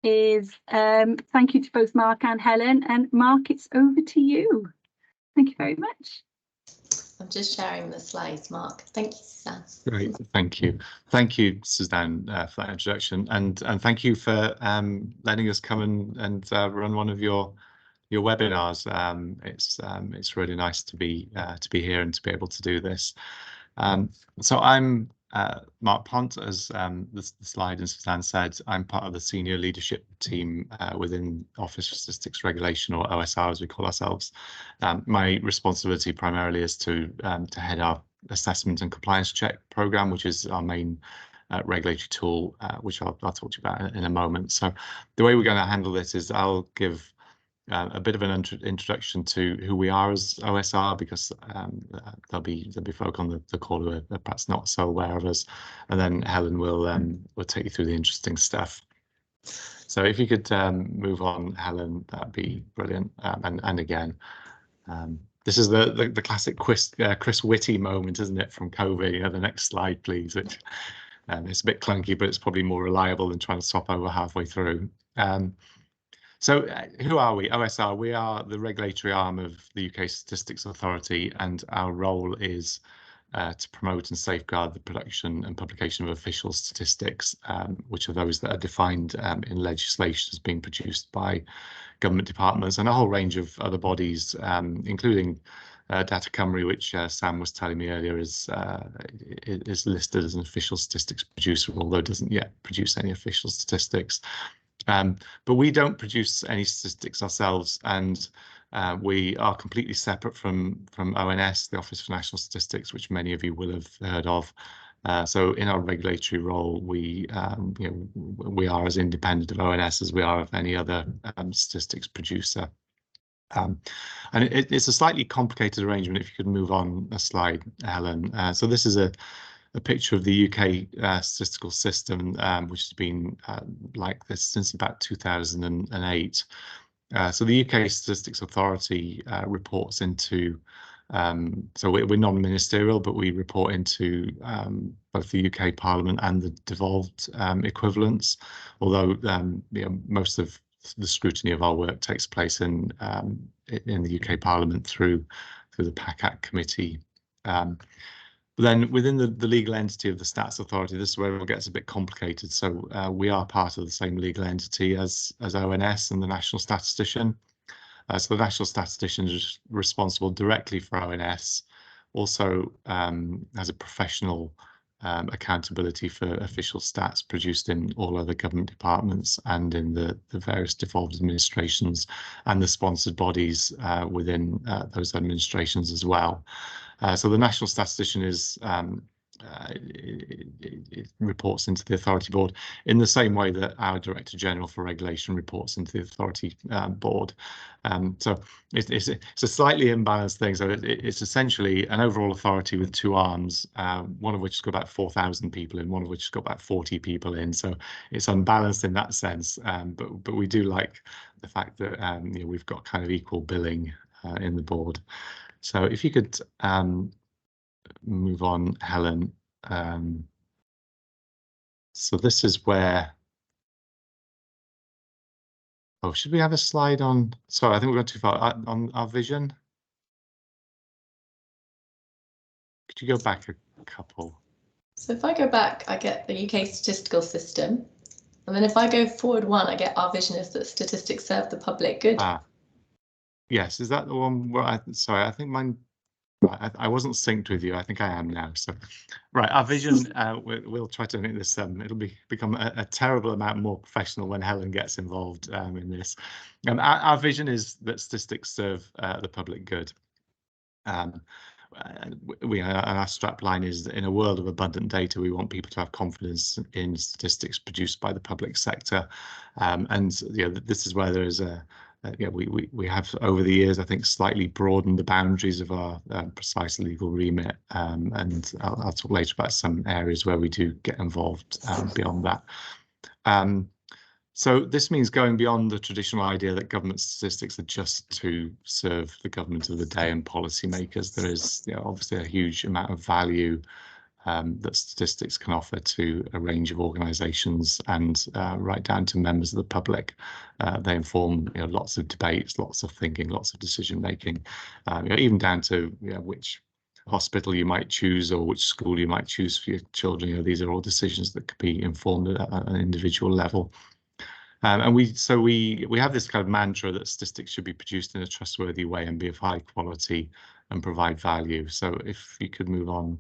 is thank you to both Mark and Helen. And Mark, it's over to you. Thank you very much. I'm just sharing the slides, Mark. Thank you, Suzanne. Great, thank you. Thank you, Suzanne, for that introduction, and thank you for letting us come and run one of your webinars. It's really nice to be here and to be able to do this. So I'm Mark Pont, as the slide and Suzanne said. I'm part of the senior leadership team within Office for Statistics Regulation, or OSR as we call ourselves. My responsibility primarily is to head our assessment and compliance check program, which is our main regulatory tool, which I'll talk to you about in a moment. So the way we're going to handle this is I'll give a bit of an introduction to who we are as OSR, because there'll be folk on the call who are perhaps not so aware of us, and then Helen will take you through the interesting stuff. So if you could move on, Helen, that'd be brilliant. And again, this is the classic Chris Whitty moment, isn't it, from COVID? You know, the next slide, please. Which it's a bit clunky, but it's probably more reliable than trying to stop over halfway through. So who are we? OSR, we are the regulatory arm of the UK Statistics Authority, and our role is to promote and safeguard the production and publication of official statistics, which are those that are defined in legislation as being produced by government departments and a whole range of other bodies, including Data Cymru, which Sam was telling me earlier is listed as an official statistics producer, although it doesn't yet produce any official statistics. But we don't produce any statistics ourselves, and we are completely separate from ONS, the Office for National Statistics, which many of you will have heard of. So in our regulatory role, we are as independent of ONS as we are of any other statistics producer. And it's a slightly complicated arrangement. If you could move on a slide, Helen. So this is a picture of the UK statistical system, which has been like this since about 2008. So the UK Statistics Authority reports into, so we're non-ministerial, but we report into both the UK Parliament and the devolved equivalents, although most of the scrutiny of our work takes place in the UK Parliament through the PACAC committee. But then within the legal entity of the Stats Authority, this is where it gets a bit complicated. So we are part of the same legal entity as ONS and the National Statistician. So the National Statistician is responsible directly for ONS, also has a professional accountability for official stats produced in all other government departments and in the various devolved administrations and the sponsored bodies within those administrations as well. So the National Statistician is it reports into the Authority Board in the same way that our Director General for Regulation reports into the Authority Board. So it's a slightly imbalanced thing. So it's essentially an overall authority with two arms, one of which has got about 4,000 people in, one of which has got about 40 people in. So it's unbalanced in that sense. But we do like the fact that we've got kind of equal billing in the board. So if you could move on, Helen. So this is where, oh, should we have a slide on, sorry, I think we've gone too far, on our vision? Could you go back a couple? So if I go back, I get the UK statistical system. And then if I go forward one, I get our vision is that statistics serve the public good. Yes, is that the one where sorry, I think mine, I wasn't synced with you. I think I am now. So, right, our vision, we'll try to make this, it'll become a terrible amount more professional when Helen gets involved in this. Our vision is that statistics serve the public good. And our strap line is that in a world of abundant data, we want people to have confidence in statistics produced by the public sector. And this is where there is we have over the years, I think, slightly broadened the boundaries of our precise legal remit, and I'll talk later about some areas where we do get involved beyond that. So this means going beyond the traditional idea that government statistics are just to serve the government of the day and policymakers. There is obviously a huge amount of value that statistics can offer to a range of organisations and right down to members of the public. They inform lots of debates, lots of thinking, lots of decision making, even down to which hospital you might choose or which school you might choose for your children. These are all decisions that could be informed at an individual level. And we have this kind of mantra that statistics should be produced in a trustworthy way and be of high quality and provide value. So if you could move on,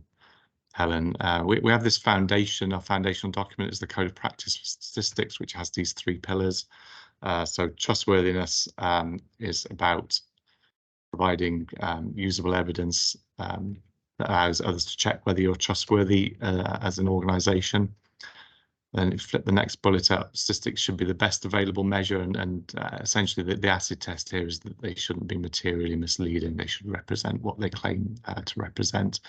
Helen, we have this foundation. Our foundational document is the Code of Practice for Statistics, which has these 3 pillars. So trustworthiness is about providing usable evidence that allows others to check whether you're trustworthy as an organisation. Then if you flip the next bullet up, statistics should be the best available measure, and essentially the acid test here is that they shouldn't be materially misleading. They should represent what they claim to represent.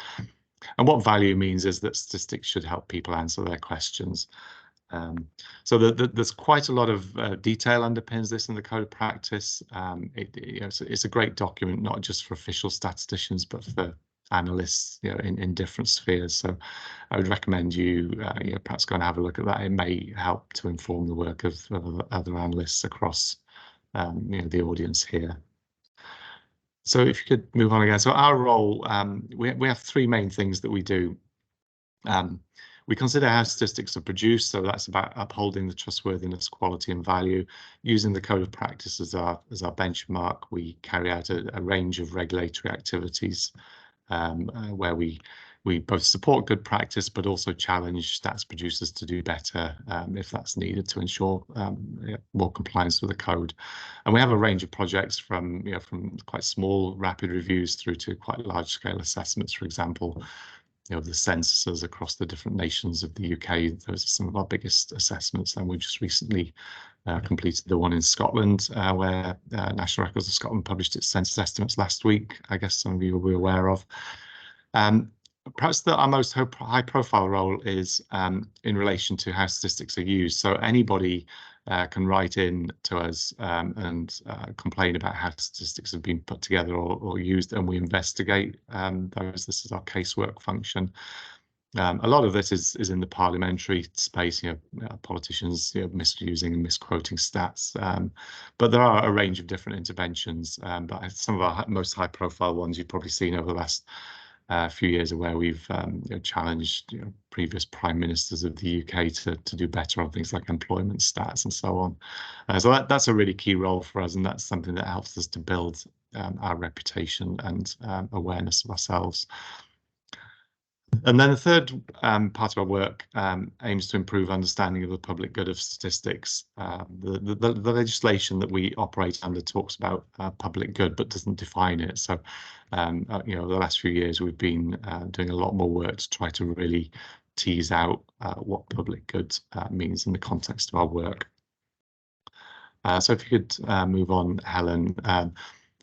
And what value means is that statistics should help people answer their questions. So there's quite a lot of detail underpins this in the Code of Practice. It's a great document, not just for official statisticians, but for analysts in different spheres. So I would recommend you perhaps go and have a look at that. It may help to inform the work of other analysts across the audience here. So if you could move on again. So our role, we have 3 main things that we do. We consider how statistics are produced, so that's about upholding the trustworthiness, quality and value. Using the Code of Practice as our benchmark, we carry out a range of regulatory activities where we both support good practice but also challenge stats producers to do better if that's needed to ensure more compliance with the code. And we have a range of projects from quite small rapid reviews through to quite large scale assessments. For example, the censuses across the different nations of the UK. Those are some of our biggest assessments, and we've just recently completed the one in Scotland where National Records of Scotland published its census estimates last week. I guess some of you will be aware of. Perhaps our most high profile role is in relation to how statistics are used. So anybody can write in to us and complain about how statistics have been put together or used, and we investigate those. This is our casework function. A lot of this is in the parliamentary space, politicians misusing and misquoting stats, but there are a range of different interventions. But some of our most high profile ones you've probably seen over the last few years are where we've challenged previous prime ministers of the UK to do better on things like employment stats and so on. So that's a really key role for us, and that's something that helps us to build our reputation and awareness of ourselves. And then the third part of our work aims to improve understanding of the public good of statistics. The legislation that we operate under talks about public good, but doesn't define it. So, the last few years we've been doing a lot more work to try to really tease out what public good means in the context of our work. So if you could move on, Helen.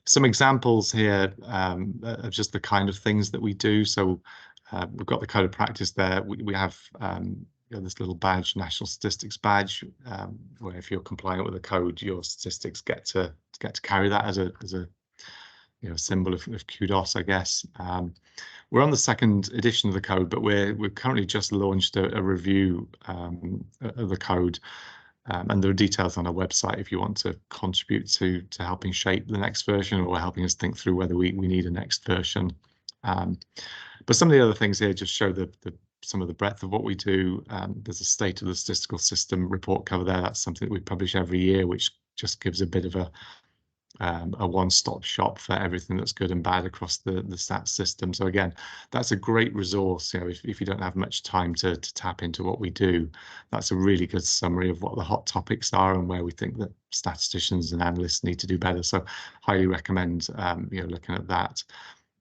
Some examples here of just the kind of things that we do. So we've got the Code of Practice there. We have this little badge, National Statistics badge, where if you're compliant with the code, your statistics get to carry that as a symbol of kudos, I guess. We're on the 2nd edition of the code, but we've currently just launched a review of the code, and there are details on our website if you want to contribute to helping shape the next version or helping us think through whether we need a next version. But some of the other things here just show some of the breadth of what we do. There's a State of the Statistical System report cover there. That's something that we publish every year, which just gives a bit of a one-stop shop for everything that's good and bad across the stats system. So again, that's a great resource. If you don't have much time to tap into what we do, that's a really good summary of what the hot topics are and where we think that statisticians and analysts need to do better. So highly recommend looking at that.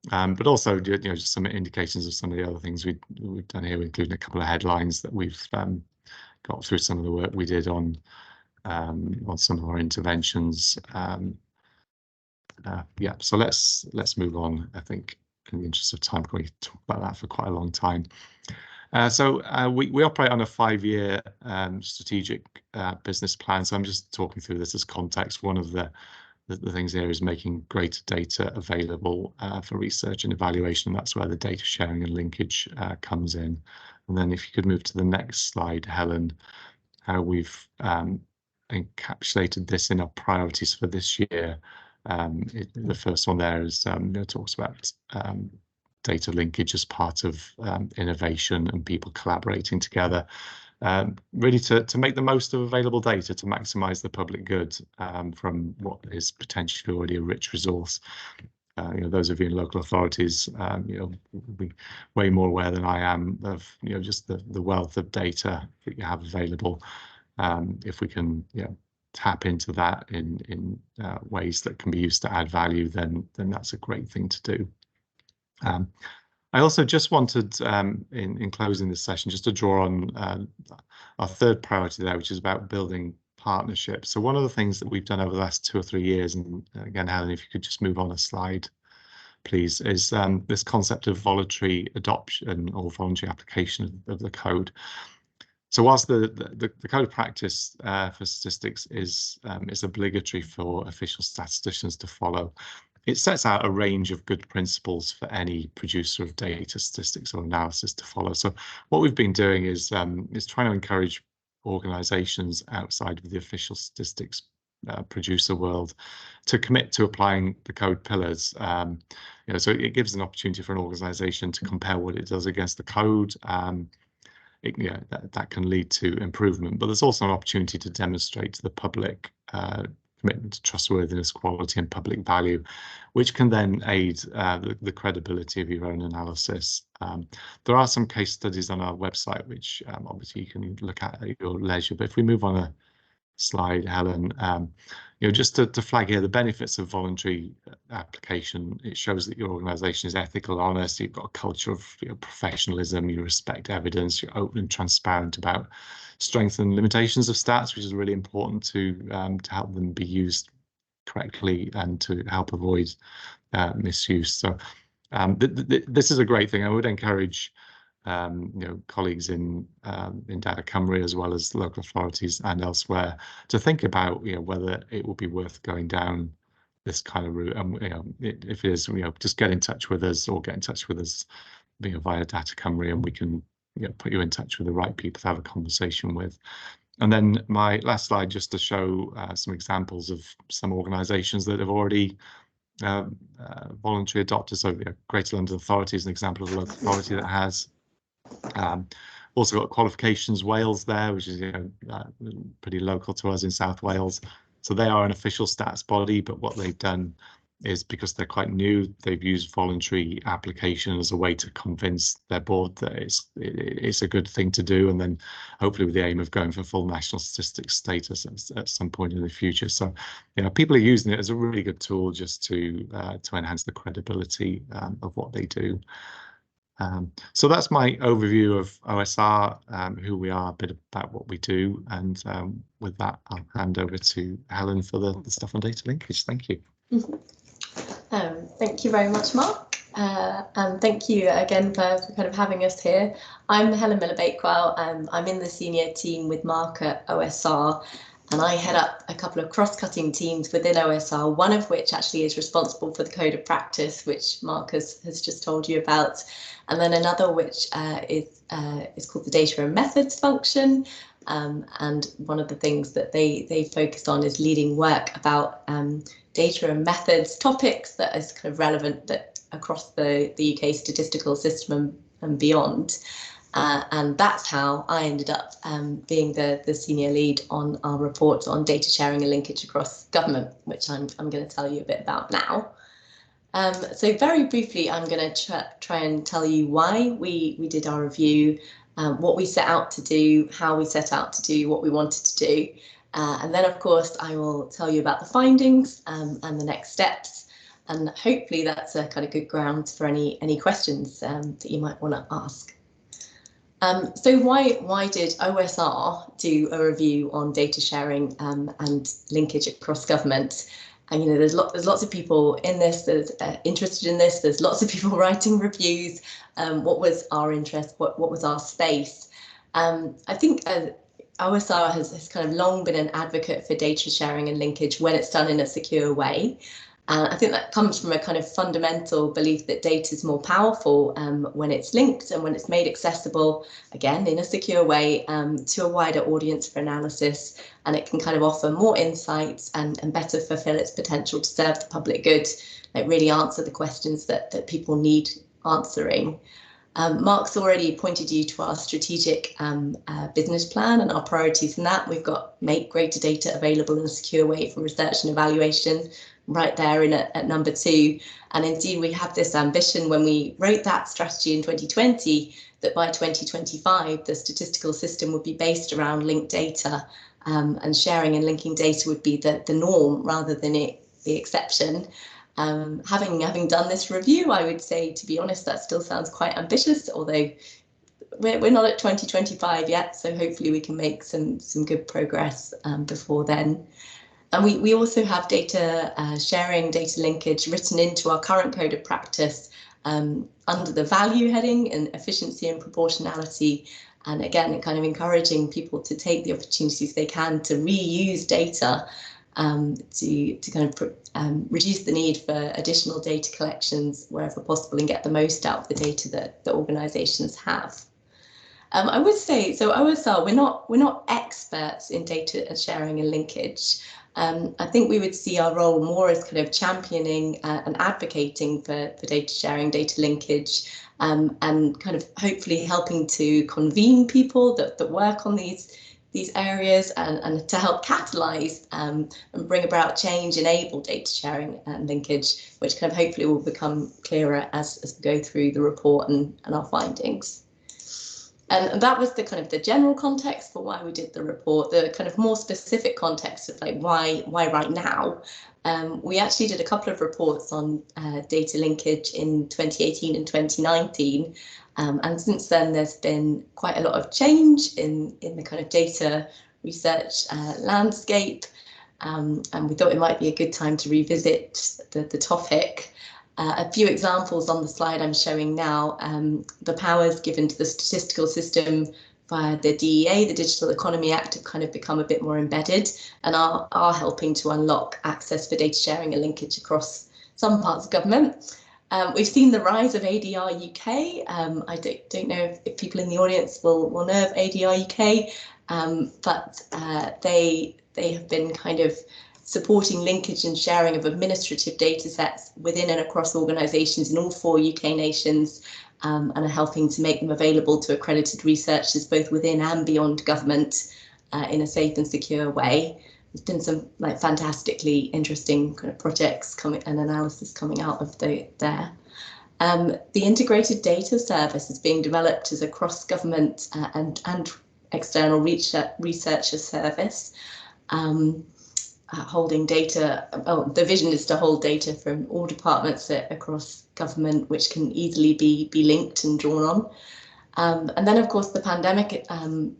But also, just some indications of some of the other things we've done here, including a couple of headlines that we've got through some of the work we did on some of our interventions. So let's move on. I think in the interest of time, we talk about that for quite a long time. So we operate on a 5-year strategic business plan. So I'm just talking through this as context. One of the the things here is making greater data available for research and evaluation. That's where the data sharing and linkage comes in. And then if you could move to the next slide, Helen, how we've encapsulated this in our priorities for this year. The first one there is talks about data linkage as part of innovation and people collaborating together, really to make the most of available data to maximise the public good from what is potentially already a rich resource. Those of you in local authorities, will be way more aware than I am of just the wealth of data that you have available. If we can tap into that in ways that can be used to add value, then that's a great thing to do. I also just wanted, in closing this session, just to draw on our third priority there, which is about building partnerships. So one of the things that we've done over the last 2 or 3 years, and again, Helen, if you could just move on a slide, please, is this concept of voluntary adoption or voluntary application of the code. So whilst the code of practice for statistics is obligatory for official statisticians to follow, it sets out a range of good principles for any producer of data, statistics or analysis to follow. So what we've been doing is trying to encourage organisations outside of the official statistics producer world to commit to applying the code pillars. So it gives an opportunity for an organisation to compare what it does against the code. That can lead to improvement, but there's also an opportunity to demonstrate to the public commitment to trustworthiness, quality and public value, which can then aid the credibility of your own analysis. There are some case studies on our website, which obviously you can look at your leisure, but if we move on a slide, Helen, just to flag here the benefits of voluntary application. It shows that your organisation is ethical, honest, you've got a culture of professionalism, you respect evidence, you're open and transparent about strengths and limitations of stats, which is really important to help them be used correctly and to help avoid misuse. So this is a great thing. I would encourage colleagues in Data Cymru, as well as local authorities and elsewhere, to think about whether it will be worth going down this kind of route. And if it is, just get in touch with us, or get in touch with us via Data Cymru, and we can put you in touch with the right people to have a conversation with. And then my last slide, just to show some examples of some organisations that have already voluntary adopted. So Greater London Authority is an example of a local authority that has. Also got Qualifications Wales there, which is pretty local to us in South Wales. So they are an official stats body, but what they've done is, because they're quite new, they've used voluntary application as a way to convince their board that it's a good thing to do, and then hopefully with the aim of going for full national statistics status at some point in the future. So people are using it as a really good tool just to enhance the credibility of what they do. So that's my overview of OSR, who we are, a bit about what we do, and with that I'll hand over to Helen for the stuff on data linkage. Thank you. Thank you very much, Mark, and thank you again for kind of having us here. I'm Helen Miller-Bakewell, and I'm in the senior team with Mark at OSR, and I head up a couple of cross-cutting teams within OSR, one of which actually is responsible for the code of practice, which Mark has just told you about, and then another which is called the data and methods function. And one of the things that they focus on is leading work about data and methods topics that is kind of relevant across the UK statistical system and beyond. And that's how I ended up being the senior lead on our report on data sharing and linkage across government, which I'm going to tell you a bit about now. So very briefly, I'm going to try and tell you why we did our review, what we set out to do, how we set out to do what we wanted to do. And then, of course, I will tell you about the findings and the next steps. And hopefully that's a kind of good ground for any questions that you might want to ask. So why did OSR do a review on data sharing and linkage across government? And there's lots of people in this that are interested in this. There's lots of people writing reviews. What was our interest? What was our space? I think OSR has kind of long been an advocate for data sharing and linkage when it's done in a secure way. I think that comes from a kind of fundamental belief that data is more powerful when it's linked and when it's made accessible, again, in a secure way to a wider audience for analysis, and it can kind of offer more insights and better fulfill its potential to serve the public good, like really answer the questions that people need answering. Mark's already pointed you to our strategic business plan and our priorities in that. We've got make greater data available in a secure way for research and evaluation, right there in at number 2. And indeed, we have this ambition when we wrote that strategy in 2020 that by 2025, the statistical system would be based around linked data, and sharing and linking data would be the norm rather than the exception. Having done this review, I would say, to be honest, that still sounds quite ambitious, although we're not at 2025 yet, so hopefully we can make some good progress before then. And we also have data sharing, data linkage written into our current code of practice under the value heading and efficiency and proportionality. And again, kind of encouraging people to take the opportunities they can to reuse data to kind of reduce the need for additional data collections wherever possible and get the most out of the data that the organisations have. I would say, so OSR, we're not experts in data sharing and linkage. I think we would see our role more as kind of championing and advocating for data sharing, data linkage, and kind of hopefully helping to convene people that work on these areas and to help catalyse and bring about change, enable data sharing and linkage, which kind of hopefully will become clearer as we go through the report and our findings. And that was the kind of the general context for why we did the report. The kind of more specific context of like why right now. We actually did a couple of reports on data linkage in 2018 and 2019. And since then, there's been quite a lot of change in the kind of data research landscape. And we thought it might be a good time to revisit the topic. A few examples on the slide I'm showing now, the powers given to the statistical system via the DEA, the Digital Economy Act, have kind of become a bit more embedded and are helping to unlock access for data sharing and linkage across some parts of government. We've seen the rise of ADR UK. I don't know if people in the audience will know of ADR UK, but they have been kind of supporting linkage and sharing of administrative data sets within and across organisations in all 4 UK nations, and are helping to make them available to accredited researchers both within and beyond government in a safe and secure way. There's been some like fantastically interesting kind of projects and analysis coming out of there. The integrated data service is being developed as a cross-government and external researcher service. Holding data, the vision is to hold data from all departments across government, which can easily be linked and drawn on. And then, of course, the pandemic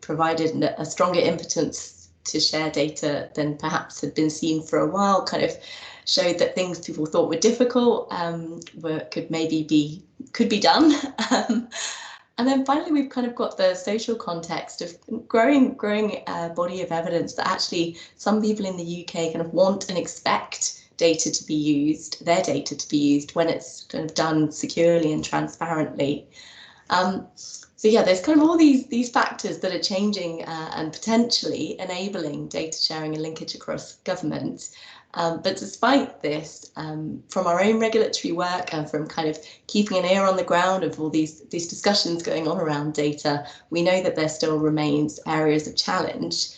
provided a stronger impotence to share data than perhaps had been seen for a while, kind of showed that things people thought were difficult could be done. And then finally, we've kind of got the social context of growing body of evidence that actually some people in the UK kind of want and expect data to be used, their data to be used when it's kind of done securely and transparently. So yeah, there's kind of all these factors that are changing and potentially enabling data sharing and linkage across government. But despite this, from our own regulatory work and from kind of keeping an ear on the ground of all these discussions going on around data, we know that there still remains areas of challenge.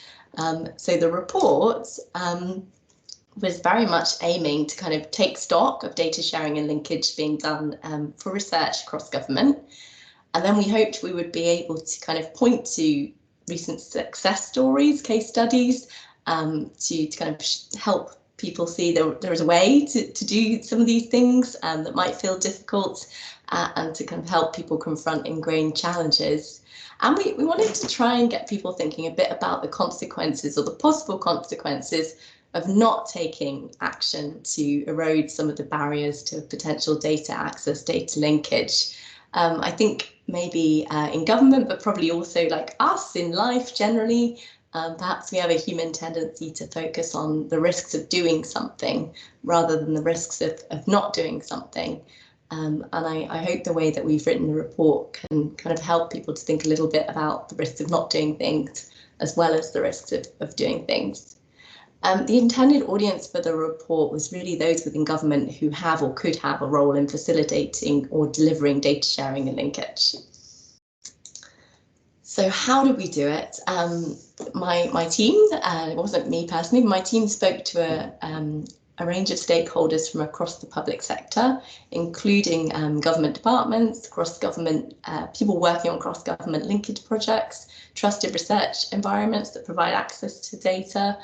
So the report was very much aiming to kind of take stock of data sharing and linkage being done for research across government. And then we hoped we would be able to kind of point to recent success stories, case studies, to kind of help people see there is a way to do some of these things that might feel difficult, and to kind of help people confront ingrained challenges. And we wanted to try and get people thinking a bit about the consequences or the possible consequences of not taking action to erode some of the barriers to potential data access, data linkage. I think maybe in government, but probably also like us in life generally, Perhaps we have a human tendency to focus on the risks of doing something rather than the risks of not doing something. And I hope the way that we've written the report can kind of help people to think a little bit about the risks of not doing things as well as the risks of doing things. The intended audience for the report was really those within government who have or could have a role in facilitating or delivering data sharing and linkage. So how did we do it? My team, it wasn't me personally, my team spoke to a range of stakeholders from across the public sector, including government departments, cross-government, people working on cross-government linkage projects, trusted research environments that provide access to data,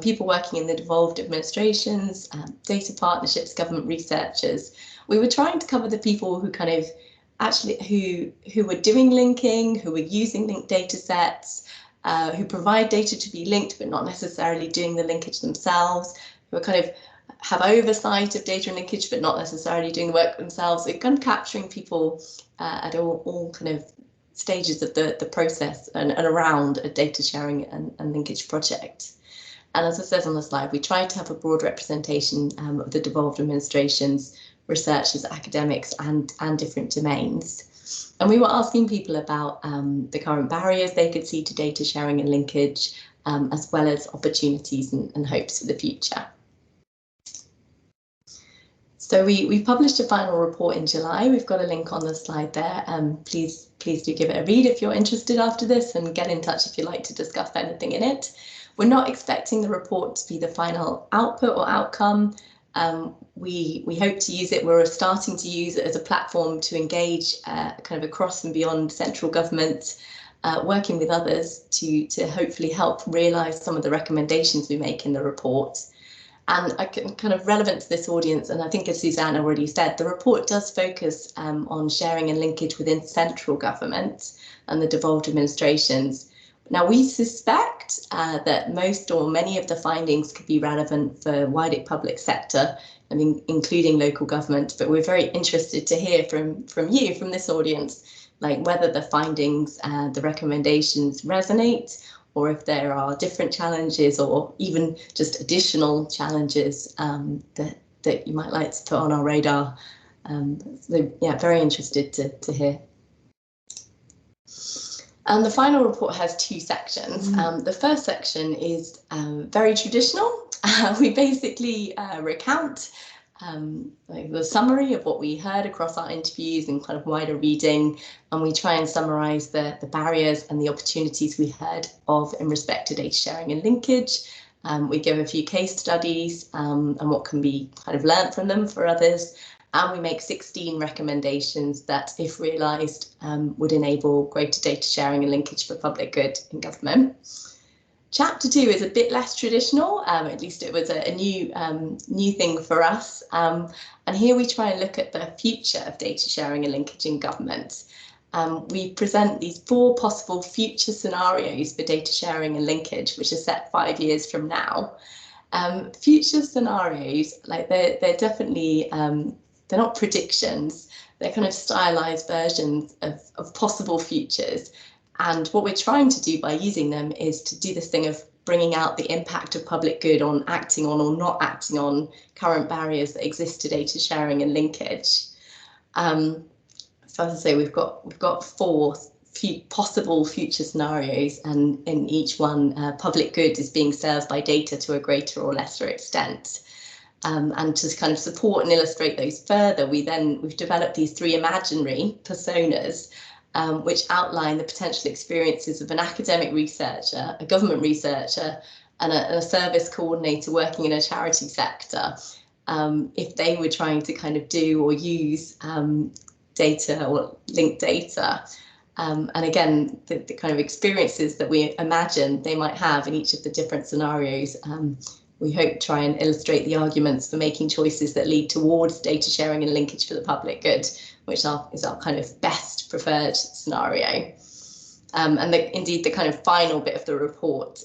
people working in the devolved administrations, data partnerships, government researchers. We were trying to cover the people who kind of who were doing linking, who were using linked data sets, who provide data to be linked but not necessarily doing the linkage themselves, who are kind of have oversight of data and linkage but not necessarily doing the work themselves. So kind of capturing people at all kind of stages of the process and around a data sharing and linkage project. And as it says on the slide, we tried to have a broad representation of the devolved administrations, researchers, academics, and different domains. And we were asking people about the current barriers they could see to data sharing and linkage, as well as opportunities and hopes for the future. So we published a final report in July. We've got a link on the slide there. Please do give it a read if you're interested after this, and get in touch if you'd like to discuss anything in it. We're not expecting the report to be the final output or outcome. We hope to use it. We're starting to use it as a platform to engage kind of across and beyond central government, working with others to hopefully help realise some of the recommendations we make in the report. And kind of relevant to this audience, and I think as Suzanne already said, the report does focus on sharing and linkage within central government and the devolved administrations. Now, we suspect that most or many of the findings could be relevant for wider public sector, I mean, including local government, but we're very interested to hear from you, from this audience, like whether the findings and the recommendations resonate, or if there are different challenges or even just additional challenges that you might like to put on our radar. So yeah, very interested to hear. And the final report has two sections. The first section is very traditional. We basically recount like the summary of what we heard across our interviews and kind of wider reading, and we try and summarise the barriers and the opportunities we heard of in respect to data sharing and linkage. We give a few case studies and what can be kind of learnt from them for others. And we make 16 recommendations that, if realised, would enable greater data sharing and linkage for public good in government. Chapter 2 is a bit less traditional, at least it was a new thing for us. And here we try and look at the future of data sharing and linkage in government. We present these 4 possible future scenarios for data sharing and linkage, which are set 5 years from now. Future scenarios, like they're definitely they're not predictions, they're kind of stylized versions of possible futures. And what we're trying to do by using them is to do this thing of bringing out the impact of public good on acting on or not acting on current barriers that exist to data sharing and linkage. So as I say, we've got 4 possible future scenarios, and in each one, public good is being served by data to a greater or lesser extent. And to kind of support and illustrate those further, we've developed these 3 imaginary personas, which outline the potential experiences of an academic researcher, a government researcher, and a service coordinator working in a charity sector, if they were trying to kind of do or use data or linked data. And again, the kind of experiences that we imagine they might have in each of the different scenarios, we hope to try and illustrate the arguments for making choices that lead towards data sharing and linkage for the public good, which is our kind of best preferred scenario. And indeed, the kind of final bit of the report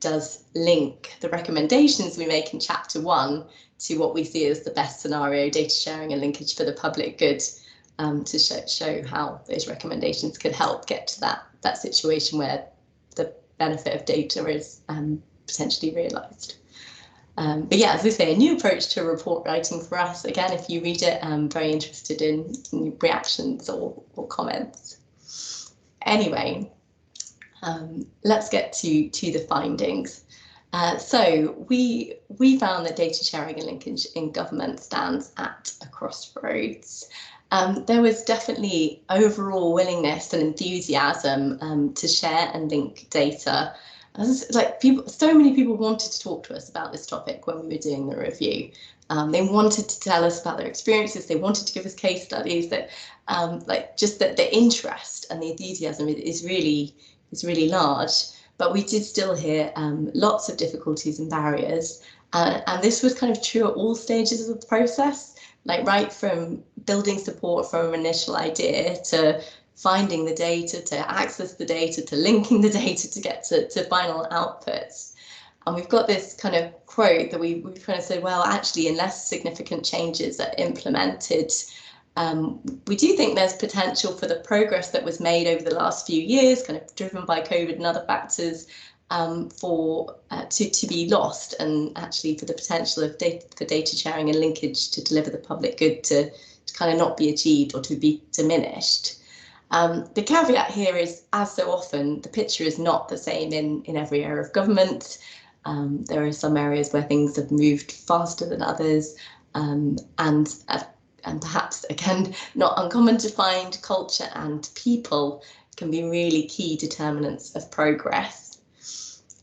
does link the recommendations we make in chapter 1 to what we see as the best scenario, data sharing and linkage for the public good, to show how those recommendations could help get to that situation where benefit of data is potentially realised. But yeah, as I say, a new approach to report writing for us. Again, if you read it, I'm very interested in reactions or comments. Anyway, let's get to the findings. So we found that data sharing and linkage in government stands at a crossroads. There was definitely overall willingness and enthusiasm to share and link data. Like so many people wanted to talk to us about this topic when we were doing the review. They wanted to tell us about their experiences. They wanted to give us case studies. That just that the interest and the enthusiasm is really large. But we did still hear lots of difficulties and barriers, and this was kind of true at all stages of the process. Like right from building support from an initial idea to finding the data, to access the data, to linking the data to get to final outputs. And we've got this kind of quote that we've kind of said, well, actually, unless significant changes are implemented, we do think there's potential for the progress that was made over the last few years, kind of driven by COVID and other factors, to be lost, and actually for the potential of data sharing and linkage to deliver the public good to kind of not be achieved or to be diminished. The caveat here is, as so often, the picture is not the same in every area of government. There are some areas where things have moved faster than others, and perhaps, again, not uncommon to find culture and people can be really key determinants of progress.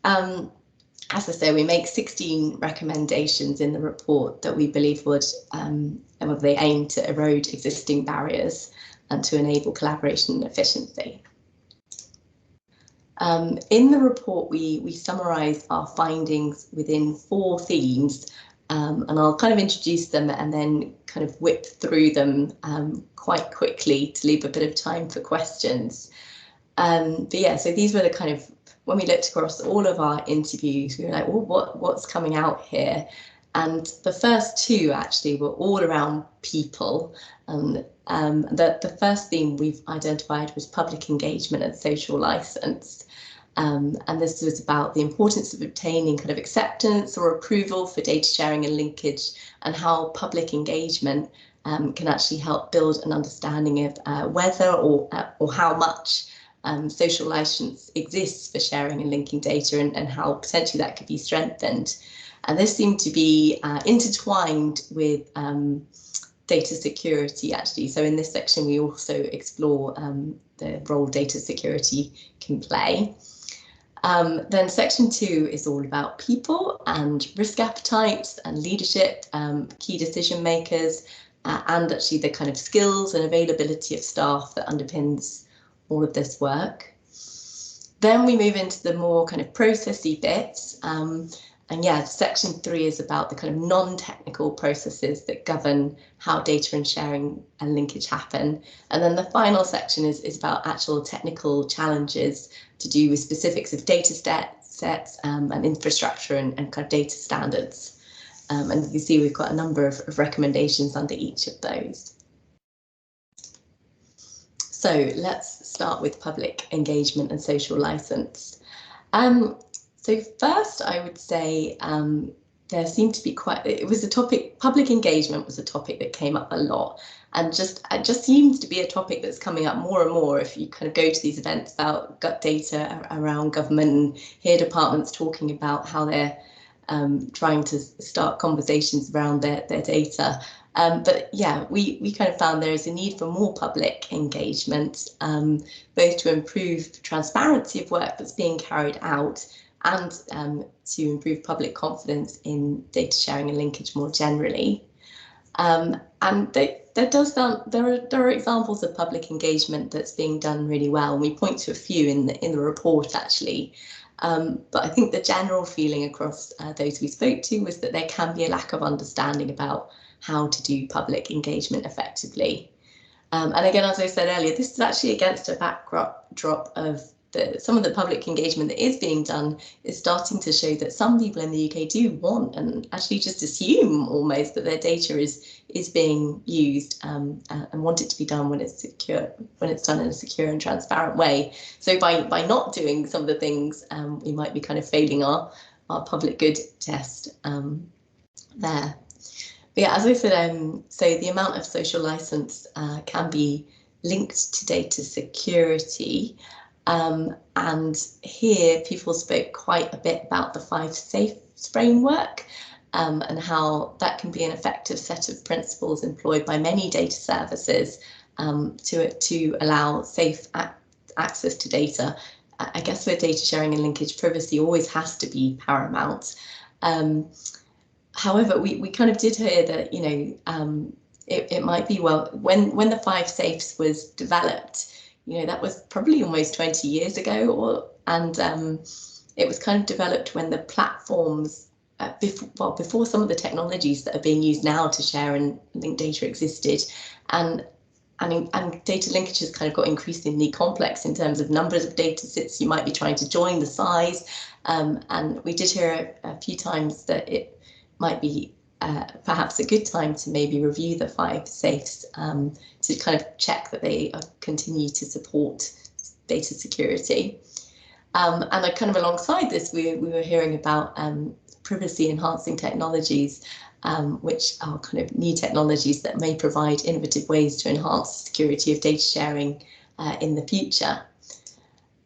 As I say, we make 16 recommendations in the report that we believe would they aim to erode existing barriers and to enable collaboration and efficiency. In the report, we summarise our findings within 4 themes, and I'll kind of introduce them and then kind of whip through them quite quickly to leave a bit of time for questions. But yeah, so these were the kind of, when we looked across all of our interviews, we were like, well, what's coming out here? And the first 2 actually were all around people. The first theme we've identified was public engagement and social licence. And this was about the importance of obtaining kind of acceptance or approval for data sharing and linkage, and how public engagement can actually help build an understanding of whether or how much social licence exists for sharing and linking data, and how potentially that could be strengthened. And this seemed to be intertwined with data security, actually. So in this section, we also explore the role data security can play. Then section 2 is all about people and risk appetites and leadership, key decision makers, and actually the kind of skills and availability of staff that underpins all of this work. Then we move into the more kind of processy bits. And yeah, section 3 is about the kind of non-technical processes that govern how data and sharing and linkage happen. And then the final section is about actual technical challenges to do with specifics of data sets and infrastructure and kind of data standards. And you can see we've got a number of recommendations under each of those. So let's start with public engagement and social licence. So first, I would say there seemed to be it was a topic, public engagement was a topic that came up a lot, and it just seems to be a topic that's coming up more and more if you kind of go to these events about gut data around government and hear departments talking about how they're trying to start conversations around their data. But yeah, we kind of found there is a need for more public engagement, both to improve transparency of work that's being carried out and to improve public confidence in data sharing and linkage more generally. And there are examples of public engagement that's being done really well, and we point to a few in the report actually. But I think the general feeling across those we spoke to was that there can be a lack of understanding about how to do public engagement effectively. And again, as I said earlier, this is actually against a backdrop of some of the public engagement that is being done is starting to show that some people in the UK do want and actually just assume almost that their data is being used and want it to be done when it's secure, when it's done in a secure and transparent way. So by not doing some of the things, we might be kind of failing our public good test there. But yeah, as I said, so the amount of social license can be linked to data security. And here people spoke quite a bit about the 5 safes framework and how that can be an effective set of principles employed by many data services to allow safe access to data. I guess with data sharing and linkage, privacy always has to be paramount. However, we kind of did hear that, you know, it might be, well, when the 5 safes was developed, you know, that was probably almost 20 years ago, and it was kind of developed when the platforms, before some of the technologies that are being used now to share and link data existed, and data linkage has kind of got increasingly complex in terms of numbers of data sets you might be trying to join, the size, and we did hear a few times that it might be perhaps a good time to maybe review the 5 safes to kind of check that they continue to support data security. And kind of alongside this, we were hearing about privacy enhancing technologies, which are kind of new technologies that may provide innovative ways to enhance the security of data sharing in the future.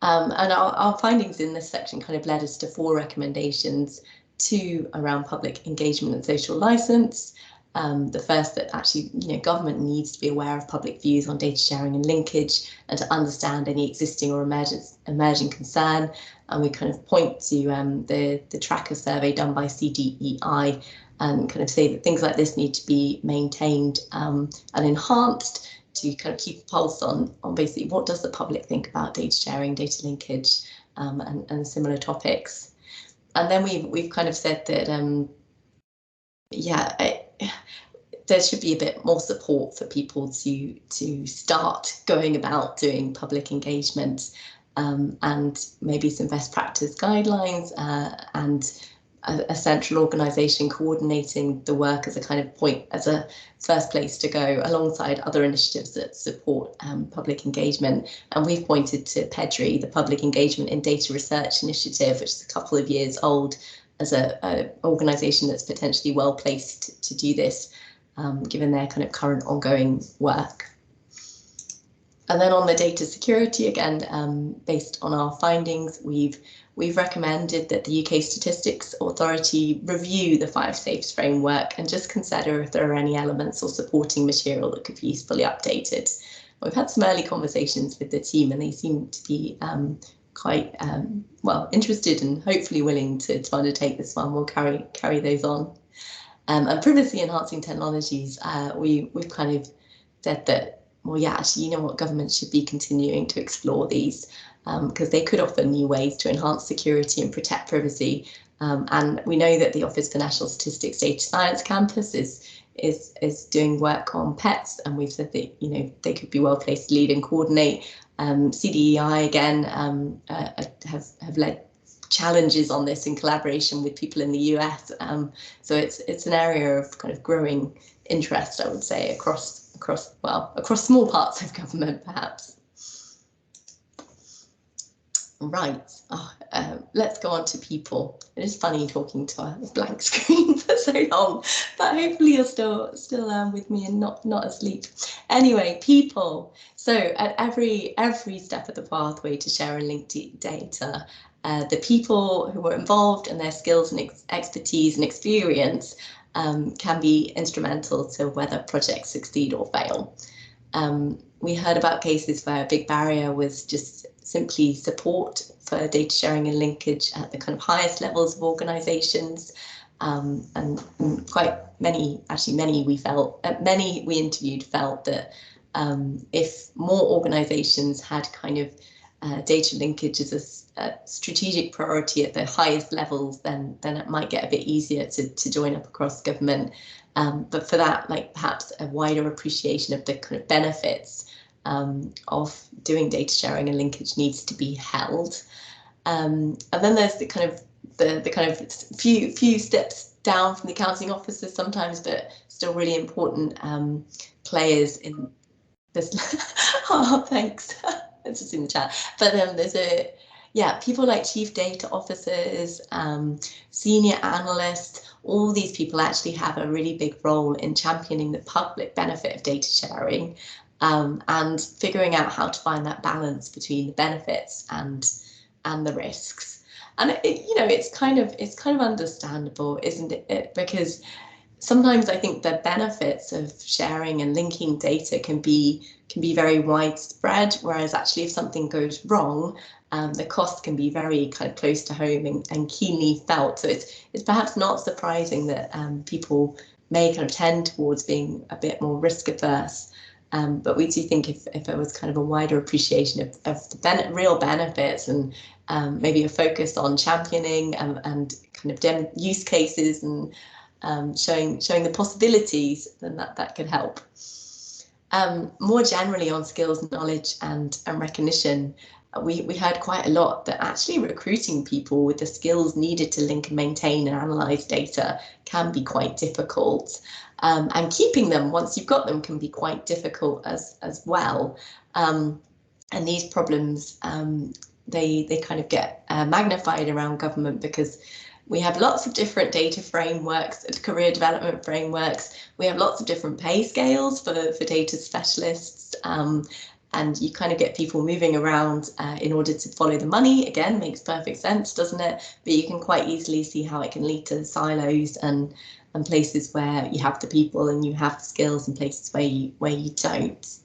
And our findings in this section kind of led us to 4 recommendations. 2 around public engagement and social license. The first, that actually, you know, government needs to be aware of public views on data sharing and linkage and to understand any existing or emerging concern. And we kind of point to the tracker survey done by CDEI and kind of say that things like this need to be maintained and enhanced to kind of keep a pulse on basically what does the public think about data sharing, data linkage, and similar topics. And then we've kind of said that, there should be a bit more support for people to start going about doing public engagement, and maybe some best practice guidelines and a central organisation coordinating the work as a kind of point, as a first place to go alongside other initiatives that support public engagement. And we've pointed to PEDRI, the Public Engagement in Data Research Initiative, which is a couple of years old, as a organisation that's potentially well placed to do this, given their kind of current ongoing work. And then on the data security, again, based on our findings, we've recommended that the UK Statistics Authority review the 5 safes framework and just consider if there are any elements or supporting material that could be usefully updated. We've had some early conversations with the team and they seem to be quite well interested and hopefully willing to undertake this one. We'll carry those on. And privacy enhancing technologies, we've kind of said that, well, yeah, actually, you know what, government should be continuing to explore these because they could offer new ways to enhance security and protect privacy. And we know that the Office for National Statistics Data Science Campus is doing work on pets, and we've said that, you know, they could be well placed to lead and coordinate. CDEI again have led challenges on this in collaboration with people in the US. So it's an area of kind of growing interest, I would say, across small parts of government, perhaps. Right, let's go on to people. It is funny talking to a blank screen for so long, but hopefully you're still with me and not asleep. Anyway, people. So at every step of the pathway to share and link data, the people who were involved and their skills and expertise and experience can be instrumental to whether projects succeed or fail. We heard about cases where a big barrier was just simply support for data sharing and linkage at the kind of highest levels of organisations, and quite many, actually many we interviewed felt that if more organisations had kind of data linkage as a strategic priority at the highest levels, then it might get a bit easier to join up across government. But for that, like perhaps a wider appreciation of the kind of benefits of doing data sharing and linkage needs to be held. And then there's the kind of few steps down from the accounting officers sometimes, but still really important players in this. Oh, thanks. It's just in the chat. But there's people like chief data officers, senior analysts. All these people actually have a really big role in championing the public benefit of data sharing, and figuring out how to find that balance between the benefits and the risks. And it's kind of understandable, isn't it? Because sometimes I think the benefits of sharing and linking data can be very widespread, whereas actually if something goes wrong, the cost can be very kind of close to home and keenly felt. So it's perhaps not surprising that people may kind of tend towards being a bit more risk averse. But we do think if there was kind of a wider appreciation of the real benefits and maybe a focus on championing and kind of use cases and showing the possibilities, then that could help. More generally on skills, knowledge and recognition, we heard quite a lot that actually recruiting people with the skills needed to link and maintain and analyse data can be quite difficult. And keeping them once you've got them can be quite difficult as well. And these problems, they kind of get magnified around government because we have lots of different data frameworks, career development frameworks. We have lots of different pay scales for data specialists. And you kind of get people moving around in order to follow the money. Again, makes perfect sense, doesn't it? But you can quite easily see how it can lead to silos and places where you have the people and you have the skills and places where you don't.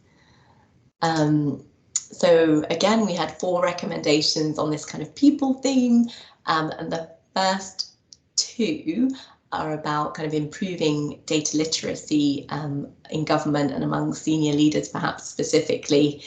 So again, we had 4 recommendations on this kind of people theme, and the first 2 are about kind of improving data literacy in government and among senior leaders, perhaps specifically.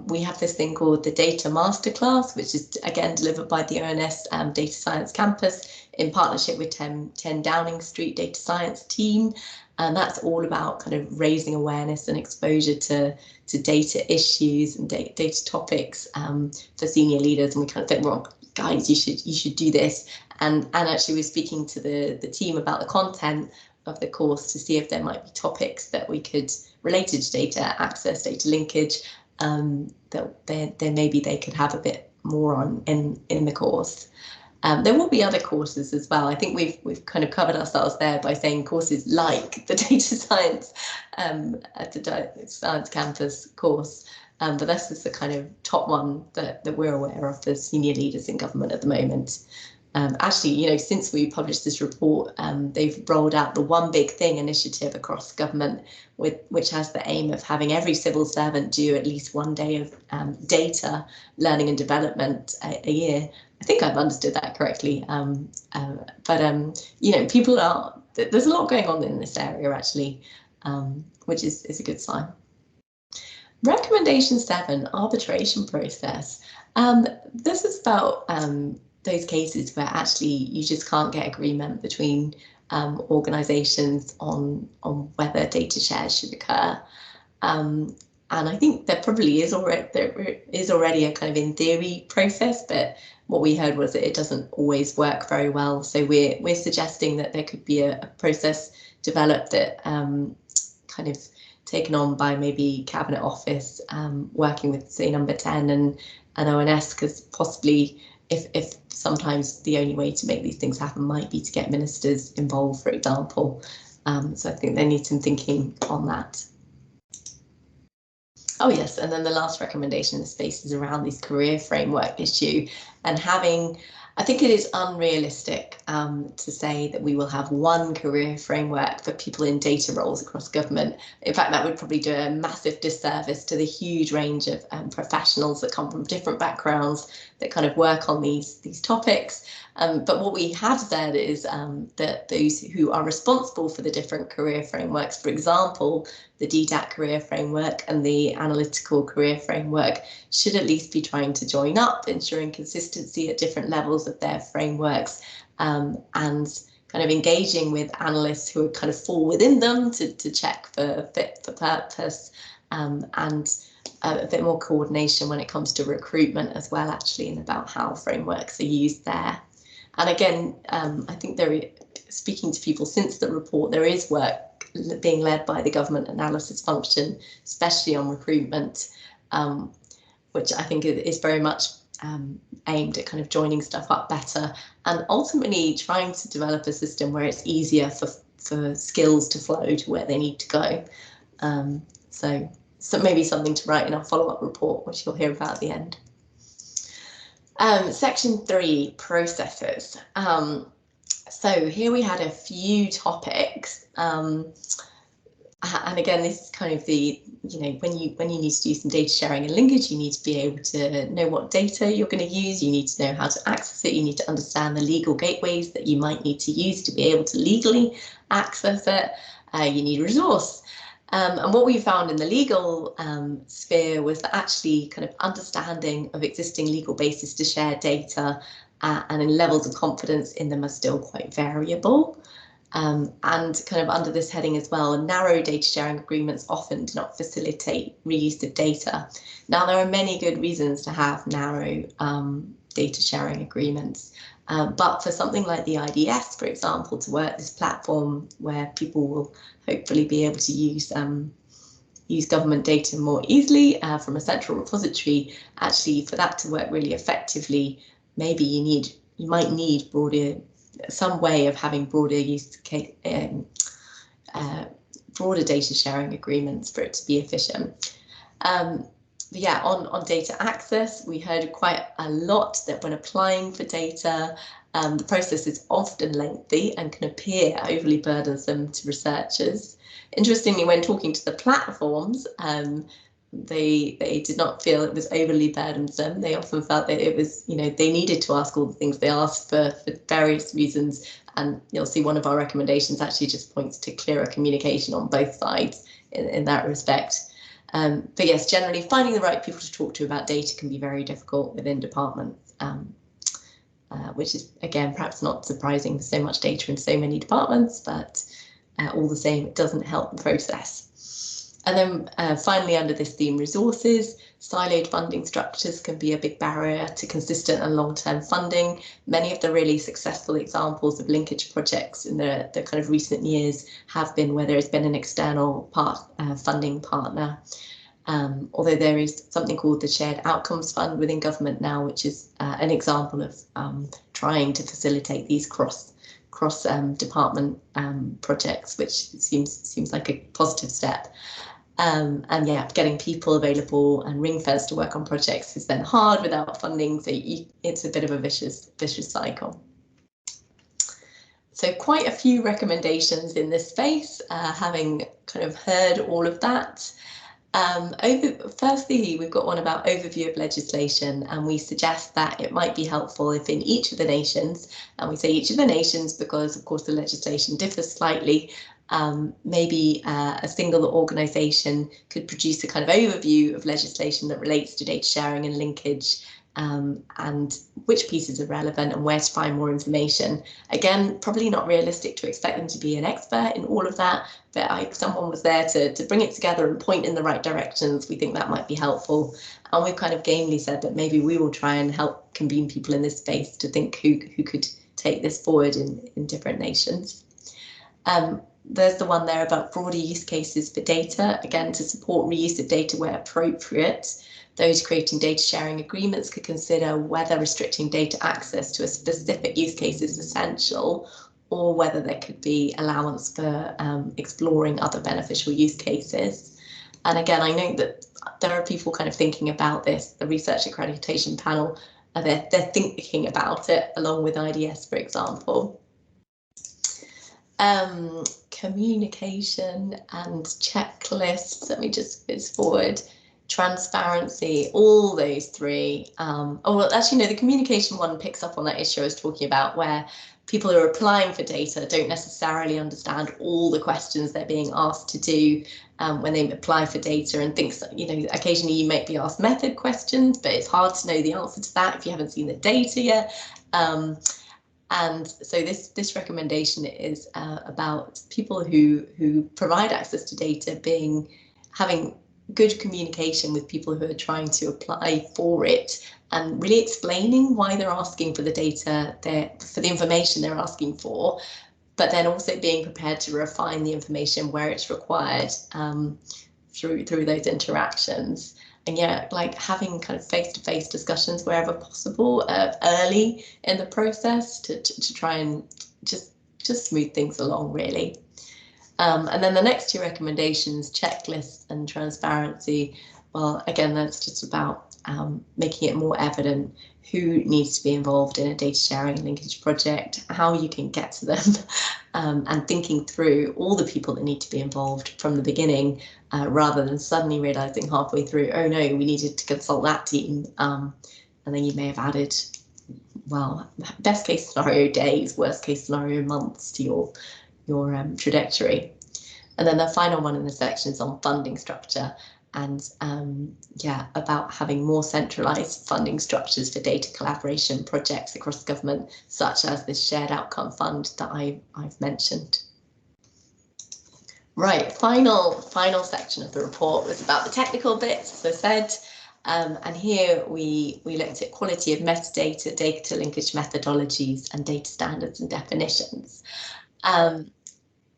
We have this thing called the Data Masterclass, which is again delivered by the ONS Data Science Campus in partnership with 10 Downing Street Data Science team. And that's all about kind of raising awareness and exposure to data issues and data topics for senior leaders. And we kind of think, well, guys, you should do this. And actually we're speaking to the team about the content of the course to see if there might be topics that we could, related to data access, data linkage, that then maybe they could have a bit more on in the course. There will be other courses as well. I think we've kind of covered ourselves there by saying courses like the Data Science at the Data Science Campus course. But this is the kind of top one that we're aware of for senior leaders in government at the moment. Actually, since we published this report, they've rolled out the One Big Thing initiative across government, which has the aim of having every civil servant do at least 1 day of data learning and development a year. I think I've understood that correctly. People there's a lot going on in this area actually, which is a good sign. Recommendation 7, arbitration process. This is about those cases where actually you just can't get agreement between organisations on whether data shares should occur. And I think there probably is already a kind of in theory process, but what we heard was that it doesn't always work very well. So we're suggesting that there could be a process developed that kind of taken on by maybe Cabinet Office, working with say number 10 and ONS, because possibly if sometimes the only way to make these things happen might be to get ministers involved, for example. So I think they need some thinking on that. Oh yes, and then the last recommendation in the space is around this career framework issue and having, I think it is unrealistic to say that we will have one career framework for people in data roles across government. In fact, that would probably do a massive disservice to the huge range of professionals that come from different backgrounds that kind of work on these topics. But what we have said is that those who are responsible for the different career frameworks, for example, the DDAT career framework and the analytical career framework, should at least be trying to join up, ensuring consistency at different levels of their frameworks, and kind of engaging with analysts who kind of fall within them to check for fit for purpose, and a bit more coordination when it comes to recruitment as well, actually, and about how frameworks are used there. And again, I think speaking to people since the report, there is work being led by the government analysis function, especially on recruitment, which I think is very much aimed at kind of joining stuff up better and ultimately trying to develop a system where it's easier for skills to flow to where they need to go. So maybe something to write in our follow-up report, which you'll hear about at the end. Section 3, processes. So here we had a few topics. And again, this is kind of the, when you need to do some data sharing and linkage, you need to be able to know what data you're going to use. You need to know how to access it. You need to understand the legal gateways that you might need to use to be able to legally access it. You need resource. And what we found in the legal sphere was that actually kind of understanding of existing legal basis to share data and in levels of confidence in them are still quite variable. And kind of under this heading as well, narrow data sharing agreements often do not facilitate reuse of data. Now, there are many good reasons to have narrow data sharing agreements, but for something like the IDS, for example, to work this platform where people will hopefully be able to use government data more easily from a central repository, actually for that to work really effectively, maybe you might need some way of having broader broader data sharing agreements for it to be efficient. But yeah, on data access, we heard quite a lot that when applying for data, the process is often lengthy and can appear overly burdensome to researchers. Interestingly, when talking to the platforms, they did not feel it was overly burdensome. They often felt that it was, they needed to ask all the things they asked for various reasons. And you'll see one of our recommendations actually just points to clearer communication on both sides in that respect. But yes, generally finding the right people to talk to about data can be very difficult within departments, which is, again, perhaps not surprising. There's so much data in so many departments, but all the same, it doesn't help the process. And then finally, under this theme, resources, siloed funding structures can be a big barrier to consistent and long-term funding. Many of the really successful examples of linkage projects in the kind of recent years have been where there has been an external funding partner. Although there is something called the Shared Outcomes Fund within government now, which is an example of trying to facilitate these cross department projects, which seems like a positive step. And yeah, getting people available and ring fence to work on projects is then hard without funding, so it's a bit of a vicious cycle. So quite a few recommendations in this space, having kind of heard all of that. Firstly, we've got one about overview of legislation, and we suggest that it might be helpful if in each of the nations, and we say each of the nations because of course the legislation differs slightly, maybe a single organisation could produce a kind of overview of legislation that relates to data sharing and linkage, and which pieces are relevant and where to find more information. Again, probably not realistic to expect them to be an expert in all of that, but someone was there to bring it together and point in the right directions. We think that might be helpful. And we've kind of gamely said that maybe we will try and help convene people in this space to think who could take this forward in different nations. There's the one there about broader use cases for data, again, to support reuse of data where appropriate. Those creating data sharing agreements could consider whether restricting data access to a specific use case is essential, or whether there could be allowance for exploring other beneficial use cases. And again, I know that there are people kind of thinking about this. The Research Accreditation Panel, they're thinking about it along with IDS, for example. Communication and checklists, let me just fizz forward. Transparency, all those three. Oh, well, actually, no, the communication one picks up on that issue I was talking about, where people who are applying for data don't necessarily understand all the questions they're being asked to do when they apply for data, and things, occasionally you might be asked method questions, but it's hard to know the answer to that if you haven't seen the data yet. And so this recommendation is about people who provide access to data having good communication with people who are trying to apply for it, and really explaining why they're asking for the data, for the information they're asking for, but then also being prepared to refine the information where it's required through those interactions. And yeah, like having kind of face-to-face discussions wherever possible early in the process to try and just smooth things along, really. And then the next two recommendations, checklists and transparency. Well, again, that's just about making it more evident who needs to be involved in a data sharing and linkage project, how you can get to them, and thinking through all the people that need to be involved from the beginning, rather than suddenly realizing halfway through, oh no, we needed to consult that team. And then you may have added, well, best case scenario days, worst case scenario months to your trajectory. And then the final one in the section is on funding structure, and yeah, about having more centralised funding structures for data collaboration projects across government, such as this shared outcome fund that I've mentioned. Right, final section of the report was about the technical bits, as I said. And here we looked at quality of metadata, data linkage methodologies, and data standards and definitions.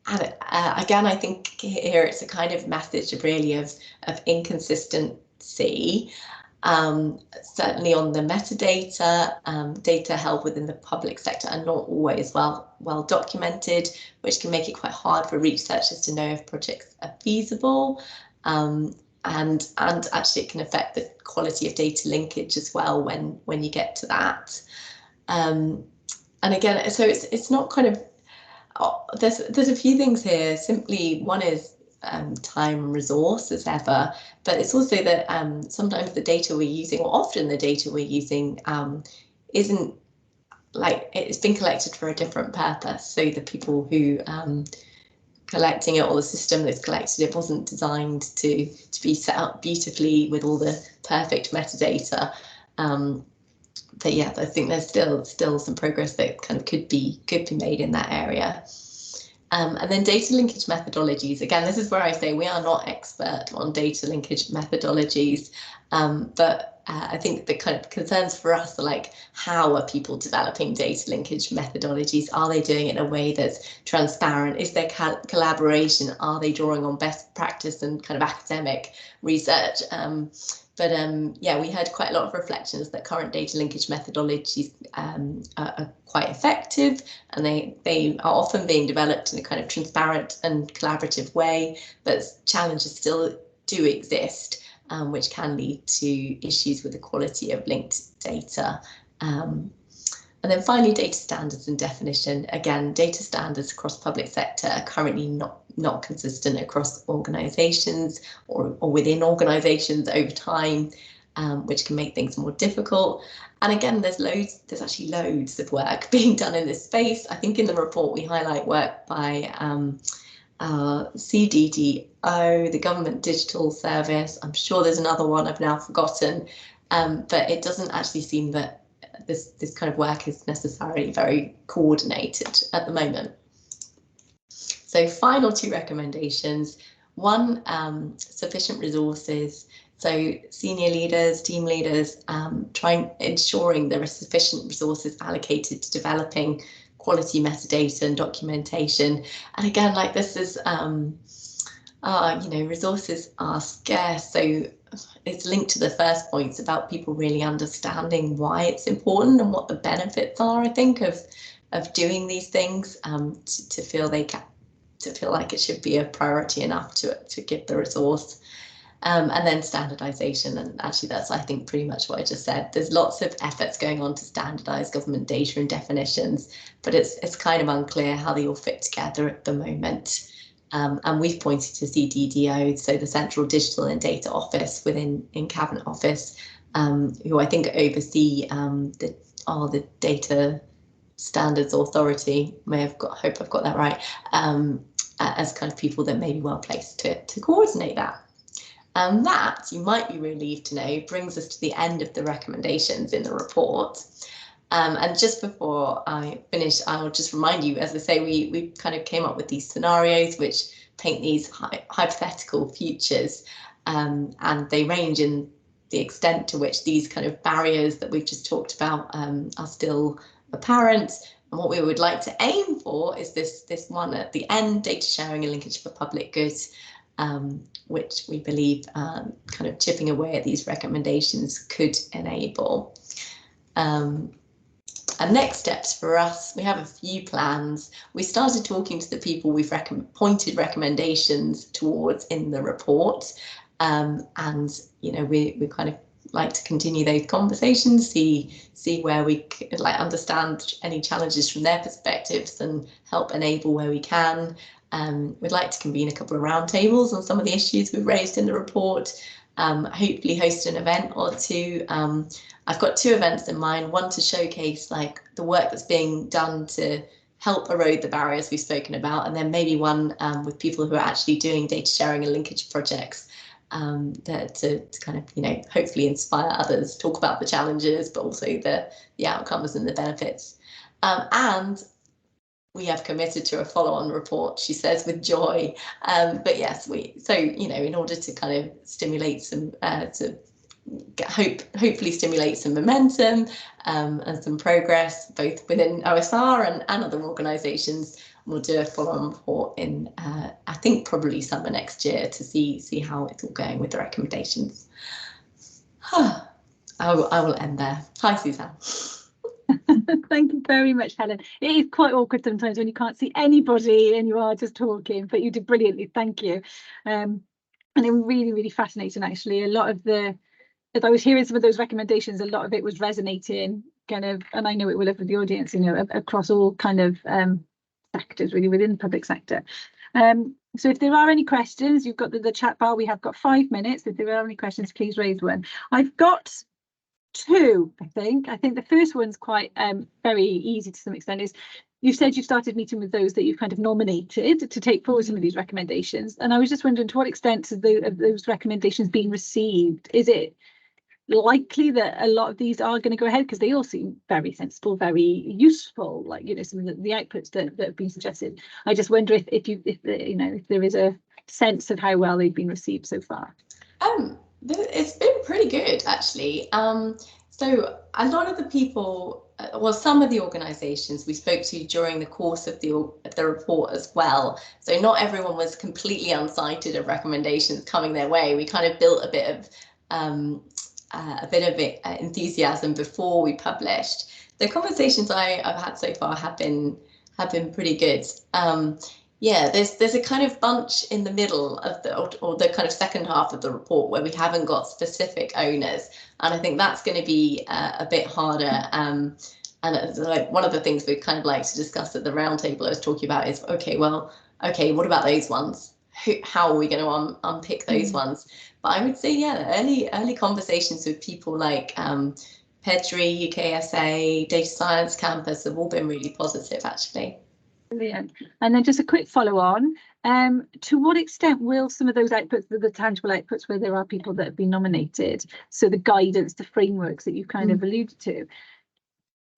And again, I think here it's a kind of message really of inconsistency. Certainly on the metadata, data held within the public sector are not always well documented, which can make it quite hard for researchers to know if projects are feasible. And actually it can affect the quality of data linkage as well when you get to that. And again, so it's not kind of, there's a few things here. Simply one is time and resource as ever, but it's also that sometimes the data we're using, or often the data we're using, isn't like, it's been collected for a different purpose. So the people who collecting it, or the system that's collected it, wasn't designed to be set up beautifully with all the perfect metadata. But yeah, I think there's still some progress that kind of could be made in that area. And then data linkage methodologies. Again, this is where I say we are not expert on data linkage methodologies, but I think the kind of concerns for us are like, how are people developing data linkage methodologies? Are they doing it in a way that's transparent? Is there collaboration? Are they drawing on best practice and kind of academic research? But yeah, we had quite a lot of reflections that current data linkage methodologies are quite effective, and they are often being developed in a kind of transparent and collaborative way, but challenges still do exist, which can lead to issues with the quality of linked data. And then finally, data standards and definition. Again, data standards across public sector are currently not consistent across organisations or within organisations over time, which can make things more difficult. And again, there's actually loads of work being done in this space. I think in the report we highlight work by CDDO, the Government Digital Service. I'm sure there's another one I've now forgotten, but it doesn't actually seem that this kind of work is necessarily very coordinated at the moment. So final two recommendations. One, sufficient resources. So senior leaders, team leaders, ensuring there are sufficient resources allocated to developing quality metadata and documentation. And again, like this is, resources are scarce. So it's linked to the first points about people really understanding why it's important and what the benefits are, I think, of doing these things, to feel like it should be a priority enough to give the resource. And then standardisation, and actually that's, I think, pretty much what I just said. There's lots of efforts going on to standardise government data and definitions, but it's kind of unclear how they all fit together at the moment. And we've pointed to CDDO, so the Central Digital and Data Office within Cabinet Office, who I think oversee the Data Standards Authority. Hope I've got that right, as kind of people that may be well placed to coordinate that. And that, you might be relieved to know, brings us to the end of the recommendations in the report. And just before I finish, I'll just remind you, as I say, we kind of came up with these scenarios which paint these hypothetical futures. and they range in the extent to which these kind of barriers that we've just talked about are still apparent. And what we would like to aim for is this one at the end, data sharing and linkage for public good, which we believe kind of chipping away at these recommendations could enable. And next steps for us, we have a few plans. We started talking to the people we've pointed recommendations towards in the report, and you know, we kind of like to continue those conversations, see where we like understand any challenges from their perspectives and help enable where we can. We'd like to convene a couple of roundtables on some of the issues we've raised in the report. Hopefully host an event or two. I've got 2 events in mind, one to showcase like the work that's being done to help erode the barriers we've spoken about, and then maybe one with people who are actually doing data sharing and linkage projects to kind of, you know, hopefully inspire others, talk about the challenges, but also the outcomes and the benefits. And we have committed to a follow-on report, she says with joy. But yes, so, you know, in order to kind of stimulate some, hopefully stimulate some momentum and some progress, both within OSR and other organisations, we'll do a follow-on report in, I think, probably summer next year to see how it's all going with the recommendations. I will end there. Hi, Suzanne. Thank you very much, Helen. It is quite awkward sometimes when you can't see anybody and you are just talking, but you did brilliantly. Thank you. And it was really, really fascinating, actually. A lot of as I was hearing some of those recommendations, a lot of it was resonating kind of, and I know it will have with the audience, you know, across all kind of sectors really within the public sector. So if there are any questions, you've got the chat bar. We have got 5 minutes. If there are any questions, please raise one. I've got 2, I think. I think the first one's quite very easy to some extent. Is you've said you've started meeting with those that you've kind of nominated to take forward some of these recommendations, and I was just wondering to what extent have those recommendations been received? Is it likely that a lot of these are going to go ahead, because they all seem very sensible, very useful, like, you know, some of the outputs that have been suggested? I just wonder if there is a sense of how well they've been received so far. It's been pretty good, actually. So a lot of the people, well, some of the organisations we spoke to during the course of the report as well. So not everyone was completely unsighted of recommendations coming their way. We kind of built a bit of enthusiasm before we published. The conversations I've had so far have been pretty good. Yeah, there's a kind of bunch in the middle of the kind of second half of the report where we haven't got specific owners, and I think that's going to be a bit harder. And it's like one of the things we'd kind of like to discuss at the roundtable I was talking about is, okay, what about those ones? How are we going to unpick those ones? But I would say, yeah, early conversations with people like Pedri, UKSA, Data Science Campus have all been really positive, actually. Brilliant. And then just a quick follow on. To what extent will some of those outputs, the tangible outputs where there are people that have been nominated, so the guidance, the frameworks that you've kind of alluded to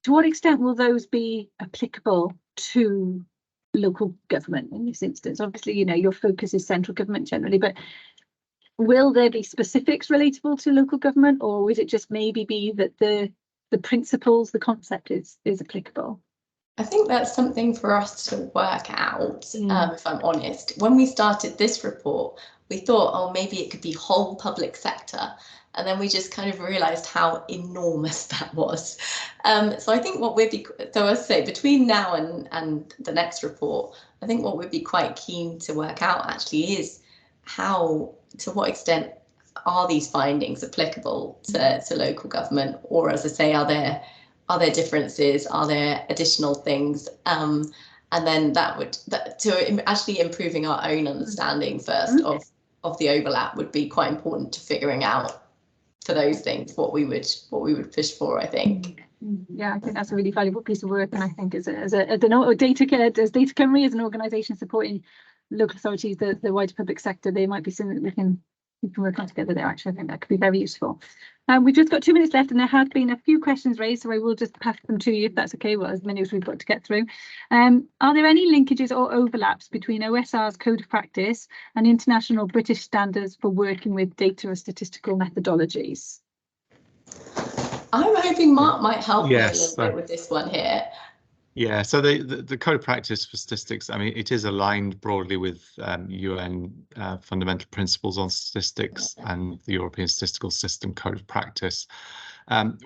what extent will those be applicable to local government in this instance? Obviously, you know, your focus is central government generally, but will there be specifics relatable to local government, or would it just maybe be that the principles, the concept is applicable? I think that's something for us to work out, if I'm honest. When we started this report, we thought, oh, maybe it could be whole public sector. And then we just kind of realised how enormous that was. So I think what we'd be, so as I say, between now and the next report, I think what we'd be quite keen to work out actually is how, to what extent are these findings applicable to local government, or as I say, are there differences? Are there additional things? And then to actually improving our own understanding first of the overlap would be quite important to figuring out for those things what we would push for, I think. Yeah, I think that's a really valuable piece of work, and I think as Data Cymru, as an organisation supporting local authorities, the wider public sector, there might be something that we can we can work on together there. Actually, I think that could be very useful. We've just got 2 minutes left, and there have been a few questions raised, so I will just pass them to you if that's okay. Well, as many as we've got to get through. Are there any linkages or overlaps between OSR's code of practice and international British standards for working with data or statistical methodologies? I'm hoping Mark might help me a Yes, little bit with this one here. Yeah, so the code of practice for statistics, I mean, it is aligned broadly with UN fundamental principles on statistics and the European Statistical System Code of Practice.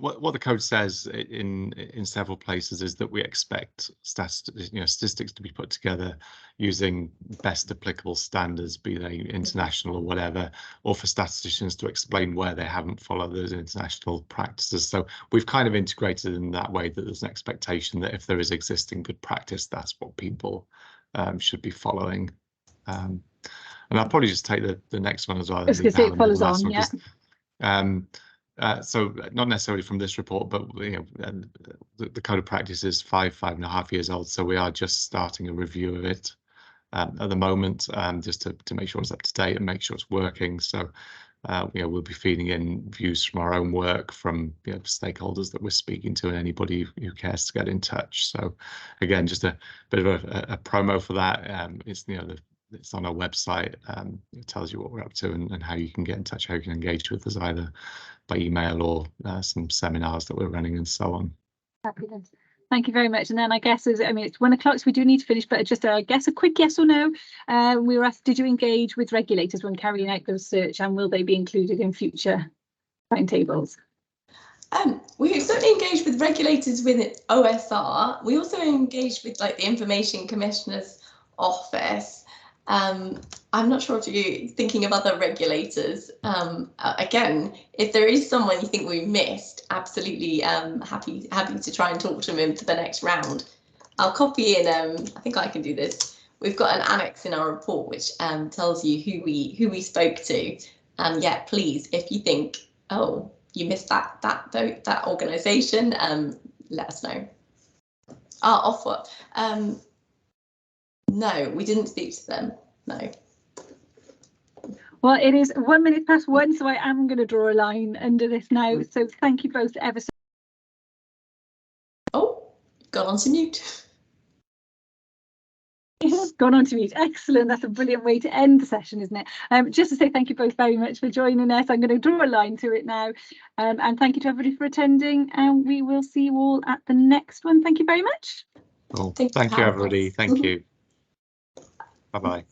What the code says in several places is that we expect statistics to be put together using best applicable standards, be they international or whatever, or for statisticians to explain where they haven't followed those international practices. So we've kind of integrated in that way that there's an expectation that if there is existing good practice, that's what people should be following. And I'll probably just take the next one as well. I was going to say it follows on, yeah. So not necessarily from this report, but the code of practice is 5.5 years old, so we are just starting a review of it at the moment, just to make sure it's up to date and make sure it's working. So we'll be feeding in views from our own work, from stakeholders that we're speaking to, and anybody who cares to get in touch. So again, just a bit of a promo for that. It's on our website. It tells you what we're up to and how you can get in touch, how you can engage with us either by email or some seminars that we're running and so on. Fabulous. Thank you very much. And then I guess, it's 1 o'clock, so we do need to finish, but just I guess a quick yes or no. We were asked, did you engage with regulators when carrying out those search, and will they be included in future timetables? We certainly engaged with regulators with OSR. We also engaged with the Information Commissioner's Office. I'm not sure if you're thinking of other regulators. Again, if there is someone you think we missed, absolutely happy to try and talk to them for the next round. I'll copy in. I think I can do this. We've got an annex in our report which tells you who we spoke to. And yeah, please, if you think, oh, you missed that organisation, let us know. Offer. No, we didn't speak to them. No. Well, it is 1 minute past 1, so I am going to draw a line under this now. So thank you both ever so. Oh, gone on to mute. Gone on to mute. Excellent. That's a brilliant way to end the session, isn't it? Just to say thank you both very much for joining us. I'm going to draw a line to it now. And thank you to everybody for attending. And we will see you all at the next one. Thank you very much. Cool. Thank you, everybody. Thank you. Bye-bye.